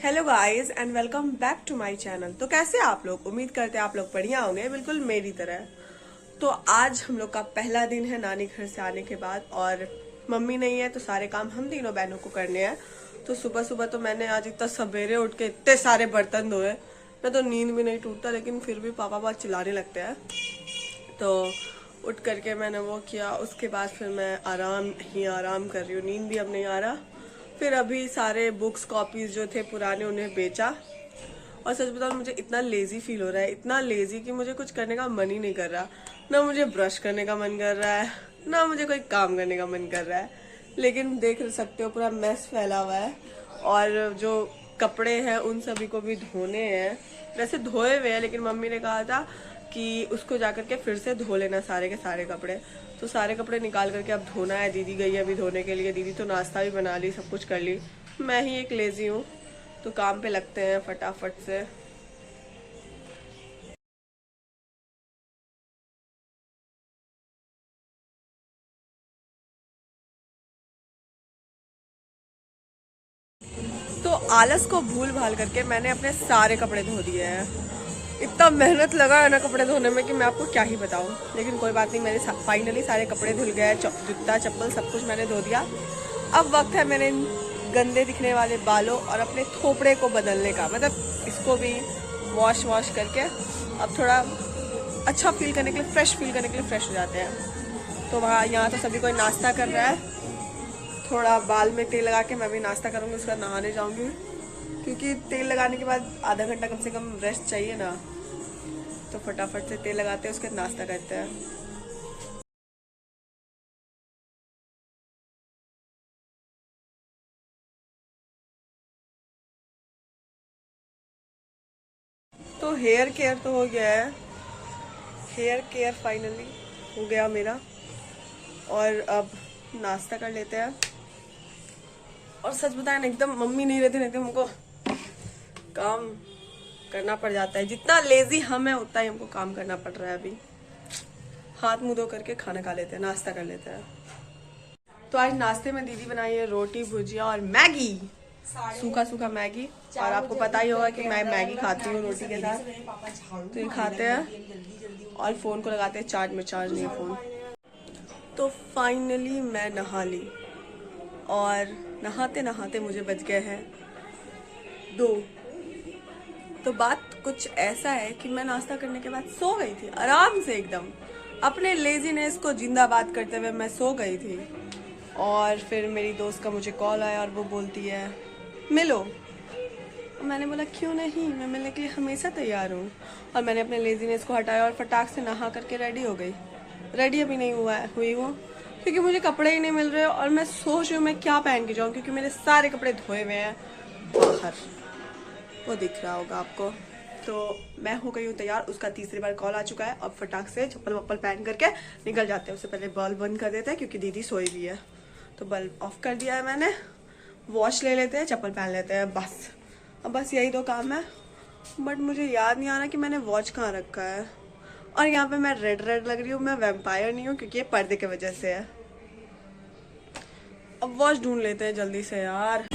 Hello guys and welcome back to my channel. तो कैसे आप लोग? उम्मीद करते हैं आप लोग बढ़िया होंगे, बिल्कुल मेरी तरह। तो आज हम लोग का पहला दिन है नानी घर से आने के बाद, और मम्मी नहीं है तो सारे काम हम तीनों बहनों को करने हैं। तो सुबह सुबह तो मैंने आज इतना सवेरे उठ के इतने सारे बर्तन धोए। मैं तो नींद भी नहीं टूटता, लेकिन फिर भी पापा बहुत चिल्लाने लगते हैं। तो उठ करके मैंने वो किया। उसके बाद फिर मैं आराम कर रही हूँ, नींद भी अब नहीं आ रहा। फिर अभी सारे बुक्स कॉपीज जो थे पुराने उन्हें बेचा। और सच बताऊं, मुझे इतना लेजी फील हो रहा है, इतना लेजी कि मुझे कुछ करने का मन ही नहीं कर रहा। ना मुझे ब्रश करने का मन कर रहा है, ना मुझे कोई काम करने का मन कर रहा है। लेकिन देख सकते हो पूरा मैस फैला हुआ है, और जो कपड़े हैं उन सभी को भी धोने हैं। वैसे धोए हुए हैं, लेकिन मम्मी ने कहा था कि उसको जाकर के फिर से धो लेना सारे के सारे कपड़े। तो सारे कपड़े निकाल करके अब धोना है। दीदी गई है अभी धोने के लिए। दीदी तो नाश्ता भी बना ली, सब कुछ कर ली। मैं ही एक लेजी हूँ, तो काम पे लगते हैं फटाफट से। तो आलस को भूल भाल करके मैंने अपने सारे कपड़े धो दिए हैं। इतना मेहनत लगा है ना कपड़े धोने में कि मैं आपको क्या ही बताऊं। लेकिन कोई बात नहीं, मेरे फाइनली सारे कपड़े धुल गए। जूता चप्पल सब कुछ मैंने धो दिया। अब वक्त है मेरे गंदे दिखने वाले बालों और अपने थोपड़े को बदलने का। मतलब इसको भी वॉश करके अब थोड़ा अच्छा फील करने के लिए, फ्रेश फील करने के लिए फ्रेश हो जाते हैं। तो वहाँ यहाँ तो सभी कोई नाश्ता कर रहा है। थोड़ा बाल में तेल लगा के मैं भी नाश्ता करूँगी, उसका नहाने जाऊँगी, क्योंकि तेल लगाने के बाद आधा घंटा कम से कम रेस्ट चाहिए ना। तो फटाफट से तेल लगाते हैं, उसके बाद नाश्ता करते हैं। तो हेयर केयर तो हो गया है, हेयर केयर फाइनली हो गया मेरा। और अब नाश्ता कर लेते हैं। और सच बताएं ना, एकदम मम्मी नहीं रहती ना, एकदम हमको काम करना पड़ जाता है। जितना लेजी हम है उतना ही हमको काम करना पड़ रहा है। अभी हाथ मुंह धो करके खाना खा लेते हैं, नाश्ता कर लेते हैं। तो आज नाश्ते में दीदी बनाई है रोटी भुजिया और मैगी, सूखा सूखा मैगी। और आपको पता ही होगा कि मैं मैगी खाती हूँ रोटी के साथ। तो ये खाते हैं और फोन को लगाते हैं चार्ज में। चार्ज नहीं है फोन। तो फाइनली मैं नहा ली, और नहाते नहाते मुझे बज गए हैं 2। तो बात कुछ ऐसा है कि मैं नाश्ता करने के बाद सो गई थी आराम से, एकदम अपने लेजीनेस को जिंदाबाद करते हुए मैं सो गई थी। और फिर मेरी दोस्त का मुझे कॉल आया और वो बोलती है मिलो। मैंने बोला क्यों नहीं, मैं मिलने के लिए हमेशा तैयार हूँ। और मैंने अपने लेजीनेस को हटाया और फटाक से नहा करके रेडी हो गई। रेडी अभी नहीं हुई हूँ, क्योंकि मुझे कपड़े ही नहीं मिल रहे। और मैं सोच रही हूँ मैं क्या पहन के जाऊँ, क्योंकि मेरे सारे कपड़े धोए हुए हैं बाहर, वो दिख रहा होगा आपको। तो मैं हो गई हूँ तैयार। उसका तीसरी बार कॉल आ चुका है। अब फटाक से चप्पल वप्पल पहन करके निकल जाते हैं। उससे पहले बल्ब बंद कर देते हैं, क्योंकि दीदी सोई भी है। तो बल्ब ऑफ कर दिया है मैंने। वॉश ले लेते हैं, चप्पल पहन लेते हैं, बस। अब बस यही 2 काम है। बट मुझे याद नहीं आ रहा कि मैंने वॉच कहाँ रखा है। और यहाँ पे मैं रेड लग रही हूँ। मैं वैम्पायर नहीं हूँ, क्योंकि ये पर्दे की वजह से है। अब वॉच ढूंढ लेते हैं जल्दी से यार।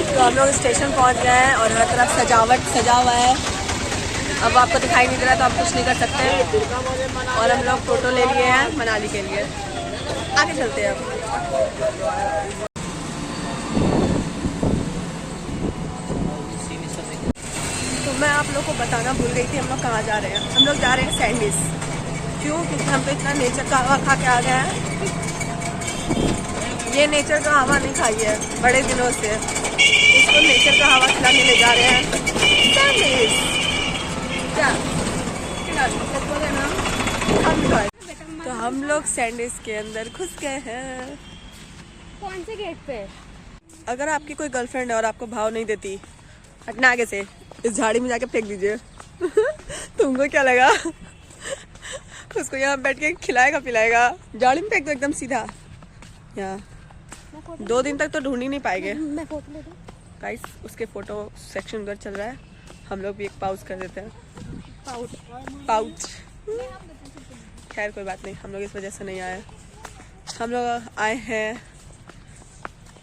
तो हम लोग स्टेशन पहुंच गए हैं, और हर तरफ सजावट सजा हुआ है। अब आपको दिखाई नहीं दे रहा तो आप कुछ नहीं कर सकते। और हम लोग टोटो ले लिए हैं मनाली के लिए। आगे चलते हैं अब। तो मैं आप लोग को बताना भूल गई थी हम लोग कहाँ जा रहे हैं। हम लोग जा रहे हैं सैंडविच। क्यों? क्योंकि हम तो इतना नेचर का हवा खा के आ गए हैं। ये नेचर का हवा नहीं खाई है बड़े दिनों से, इसको नेचर का हवा खिलाने ले जा रहे हैं। सैंडविच क्या तो हम लोग सैंडविच के अंदर घुस गए हैं। कौन से गेट पे? अगर आपकी कोई गर्लफ्रेंड है और आपको भाव नहीं देती, हटना आगे से, इस झाड़ी में जाके फेंक दीजिए। तुमको क्या लगा उसको यहाँ बैठ के खिलाएगा पिलाएगा? झाड़ी में फेंक दो एकदम सीधा। यहाँ 2 दिन तक तो ढूंढ ही नहीं पाएंगे मैं फोटो ले दूं। गाइस। उसके फोटो सेक्शन उधर चल रहा है, हम लोग भी एक पाउच कर देते हैं। पाउच खैर कोई बात नहीं, हम लोग इस वजह से नहीं आए। हम लोग आए हैं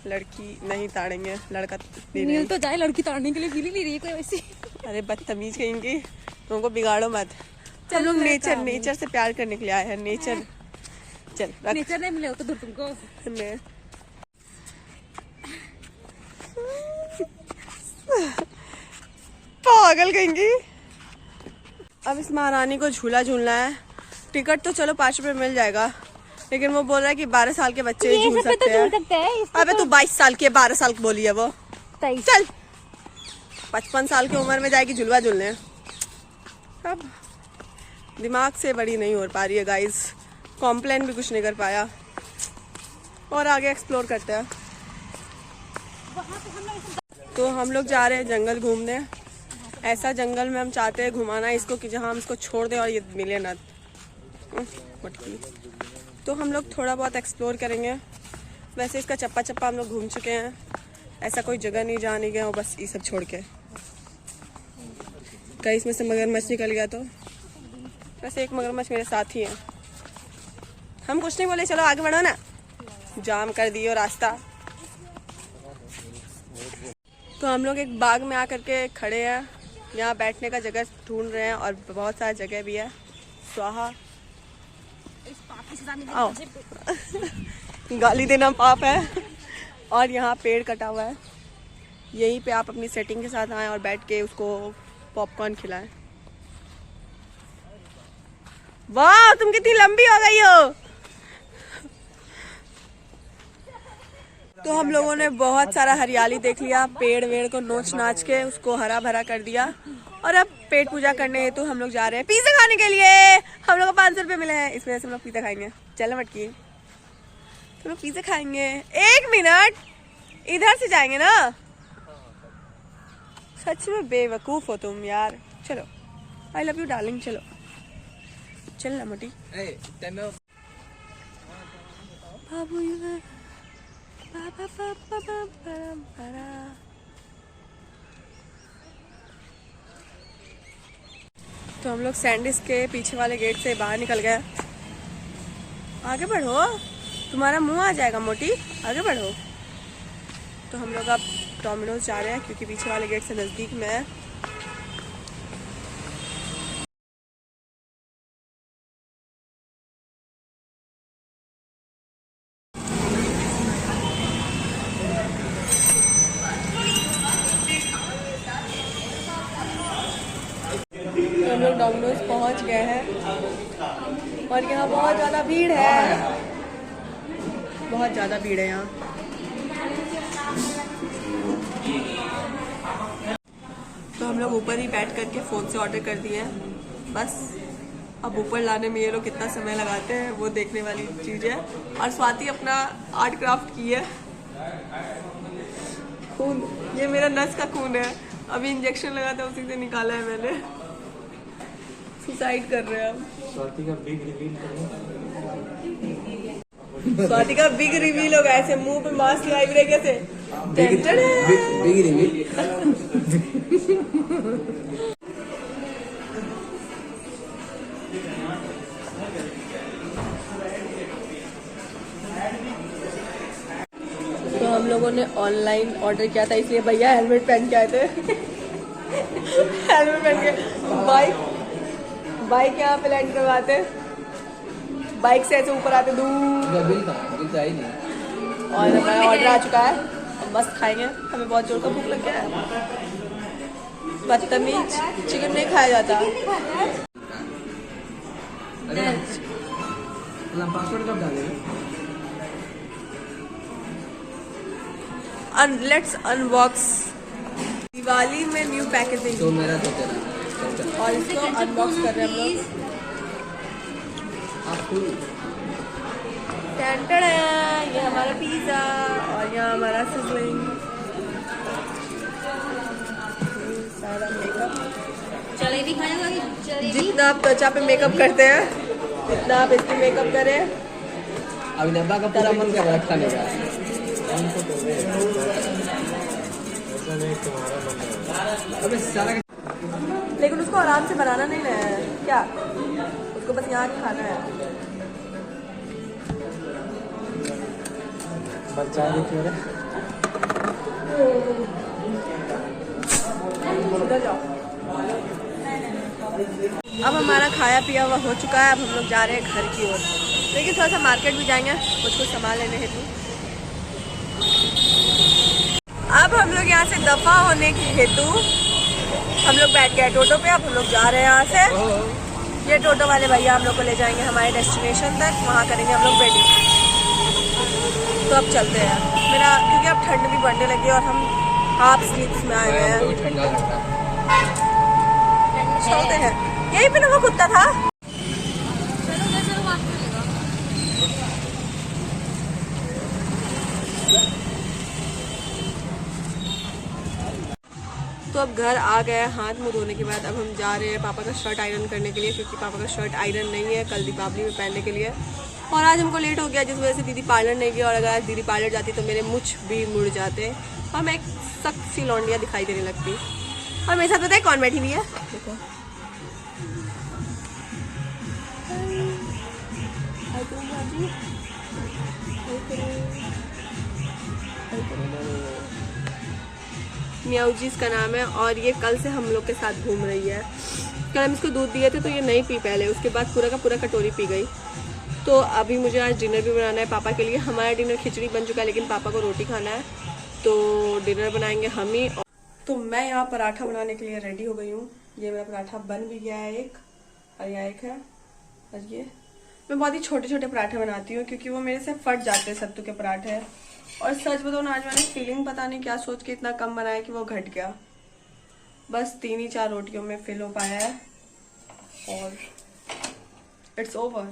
लड़की नहीं ताड़ेंगे, लड़का नील तो जाए, लड़की ताड़ने के लिए मिल ही नहीं रही है कोई वैसी। अरे बदतमीज कहेंगे, तुमको बिगाड़ो मत। हम लोग नेचर से प्यार करने के लिए आए हैं। नेचर चल नेचर नहीं मिले हो तो दूर तुमको। पागल कहेंगी। अब इस महारानी को झूला झूलना है। टिकट तो चलो 5 रुपए मिल जाएगा, लेकिन वो बोल रहा है कि 12 साल के बच्चे ही झूल सकते हैं। अबे तू 22 साल की है, 12 साल की बोली है वो। चल 55 साल की उम्र में जाएगी झुलवा झूलने। अब दिमाग से बड़ी नहीं हो पा रही है गाइस। कॉम्प्लेन भी कुछ नहीं कर पाया। और आगे एक्सप्लोर करते हैं। तो हम लोग जा रहे हैं जंगल घूमने। ऐसा जंगल में हम चाहते हैं घुमाना इसको कि जहाँ हम इसको छोड़ दें और ये मिले ना। तो हम लोग थोड़ा बहुत एक्सप्लोर करेंगे। वैसे इसका चप्पा चप्पा हम लोग घूम चुके हैं। ऐसा कोई जगह नहीं जहाँ नहीं गए हो, बस ये सब छोड़ के। कहीं इसमें से मगरमच्छ निकल गया तो। वैसे एक मगरमच्छ मेरे साथ ही है। हम कुछ नहीं बोले, चलो आगे बढ़ो ना। जाम कर दियो रास्ता। तो हम लोग एक बाग में आकर के खड़े हैं। यहाँ बैठने का जगह ढूंढ रहे हैं और बहुत सारा जगह भी है। स्वाहा आओ। गाली देना पाप है। और यहाँ पेड़ कटा हुआ है, यहीं पे आप अपनी सेटिंग के साथ आएं और बैठ के उसको पॉपकॉर्न खिलाएं। वाह तुम कितनी लंबी हो गई हो। तो हम लोगों ने बहुत सारा हरियाली देख लिया, पेड़ वेड़ को नोच नाच के उसको हरा भरा कर दिया। और अब पेट पूजा करने हेतु हम लोग जा रहे हैं पिज्जा खाने के लिए। हम लोग को 500 रुपये मिले हैं, इस वजह से हम लोग पिज्जा खाएंगे। चलो मटकी, हम लोग पिज्जा खाएंगे। 1 मिनट, इधर से जाएंगे ना। सच में बेवकूफ हो तुम यार। चलो आई लव यू डार्लिंग। चलो चल ना मोटी। तो हम लोग सैंडिस के पीछे वाले गेट से बाहर निकल गए। आगे बढ़ो, तुम्हारा मुंह आ जाएगा मोटी। आगे बढ़ो। तो हम लोग अब डोमिनोज जा रहे हैं क्योंकि पीछे वाले गेट से नज़दीक में है। हम लोग डोमिनोज पहुंच गए हैं और यहाँ बहुत ज़्यादा भीड़ है। बहुत ज़्यादा भीड़ है यहाँ। तो हम लोग ऊपर ही बैठ करके फ़ोन से ऑर्डर कर दिए हैं। बस अब ऊपर लाने में ये लोग कितना समय लगाते हैं वो देखने वाली चीज़ है। और स्वाति अपना आर्ट क्राफ्ट की है। खून, ये मेरा नस का खून है। अभी इंजेक्शन लगा था उसी से निकाला है मैंने। सुसाइड कर रहे हैं हम। स्वाति का बिग रिवील स्वाति का बिग रिवील होगा। ऐसे मुंह पे मास्क लगाए हुए कैसे बिग रिवील। तो हम लोगों ने ऑनलाइन ऑर्डर किया था, इसलिए भैया हेलमेट पहन के आए थे। हेलमेट पहन के बाइक यहाँ पे लैंड करवाते। बाइक से ऐसे ऊपर आते दूर। बिल तो आई नहीं। और हमारा ऑर्डर आ चुका है, अब मस्त खाएंगे। हमें बहुत जोर का भूख लग गया है। बदतमीज, चिकन नहीं खाया जाता। पासवर्ड कब डालेंगे? Let's unbox. दिवाली में न्यू पैकेजिंग। तो मेरा तो तेरा और इसको अनबॉक्स कर रहे हैं हम लोग। ये हमारा पिज्जा और यहाँ हमारा सिजलिंग। सारा मेकअप जितना आप त्वचा पे मेकअप करते हैं उतना आप इस पे मेकअप करें। अभी नब्बा का पूरा मन कर रखा नहीं। लेकिन उसको आराम से बनाना नहीं है क्या, उसको बस यहाँ के खाना है। उधर जाओ। अब हमारा खाया पिया हुआ हो चुका है, अब हम लोग जा रहे हैं घर की ओर। लेकिन थोड़ा सा मार्केट भी जाएंगे कुछ सामान लेने हेतु। अब हम लोग यहाँ से दफा होने की हेतु हम लोग बैठ गए टोटो पे। अब हम लोग जा रहे हैं यहाँ से। ये टोटो वाले भैया हम लोग को ले जाएंगे हमारे डेस्टिनेशन तक, वहाँ करेंगे हम लोग वेडिंग। तो अब चलते हैं मेरा, क्योंकि अब ठंड भी बढ़ने लगी और हम हाफ स्लीप्स में आए हुए हैं। चलते हैं। यही पे ना वो कुत्ता था। चलो जैसे वो बात करेगा। तो अब घर आ गए हाथ मुंह धोने के बाद। अब हम जा रहे हैं पापा का शर्ट आयरन करने के लिए, क्योंकि पापा का शर्ट आयरन नहीं है कल दीपावली में पहनने के लिए। और आज हमको लेट हो गया जिस वजह से दीदी पार्लर नहीं गई, और अगर आज दीदी पार्लर जाती तो मेरे मुछ भी मुड़ जाते और मैं एक सख्त सी लौंडिया दिखाई देने लगती। और मेरे साथ पता है कौन बैठी हुई है, देखो मियाऊ जी इसका नाम है। और ये कल से हम लोग के साथ घूम रही है। कल हम इसको दूध दिए थे तो ये नहीं पी पहले, उसके बाद पूरा का पूरा कटोरी पी गई। तो अभी मुझे आज डिनर भी बनाना है पापा के लिए। हमारा डिनर खिचड़ी बन चुका है, लेकिन पापा को रोटी खाना है, तो डिनर बनाएंगे हम ही। तो मैं यहाँ पराठा बनाने के लिए रेडी हो गई हूँ। ये मेरा पराठा बन भी गया है एक, और यहाँ एक है। और ये मैं बहुत ही छोटे छोटे पराठे बनाती हूँ, क्योंकि वो मेरे से फट जाते हैं सत्तू के पराठे। और सच बताओ ना, आज मैंने फीलिंग पता नहीं क्या सोच के इतना कम बनाया कि वो घट गया। बस 3 ही 4 रोटियों में फिल हो पाया है और इट्स ओवर।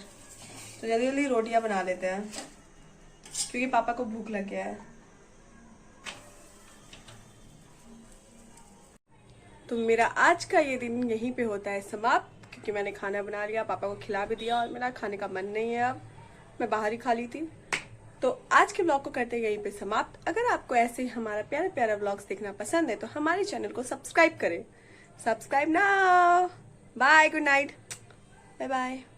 तो जल्दी जल्दी रोटियां बना लेते हैं, क्योंकि पापा को भूख लग गया है। तो मेरा आज का ये दिन यहीं पे होता है समाप्त, क्योंकि मैंने खाना बना लिया, पापा को खिला भी दिया, और मेरा खाने का मन नहीं है अब, मैं बाहर ही खा ली थी। तो आज के ब्लॉग को करते हैं यहीं पे समाप्त। अगर आपको ऐसे ही हमारा प्यारा प्यारा ब्लॉग्स देखना पसंद है तो हमारे चैनल को सब्सक्राइब करें। Subscribe now. Bye, good night, bye bye.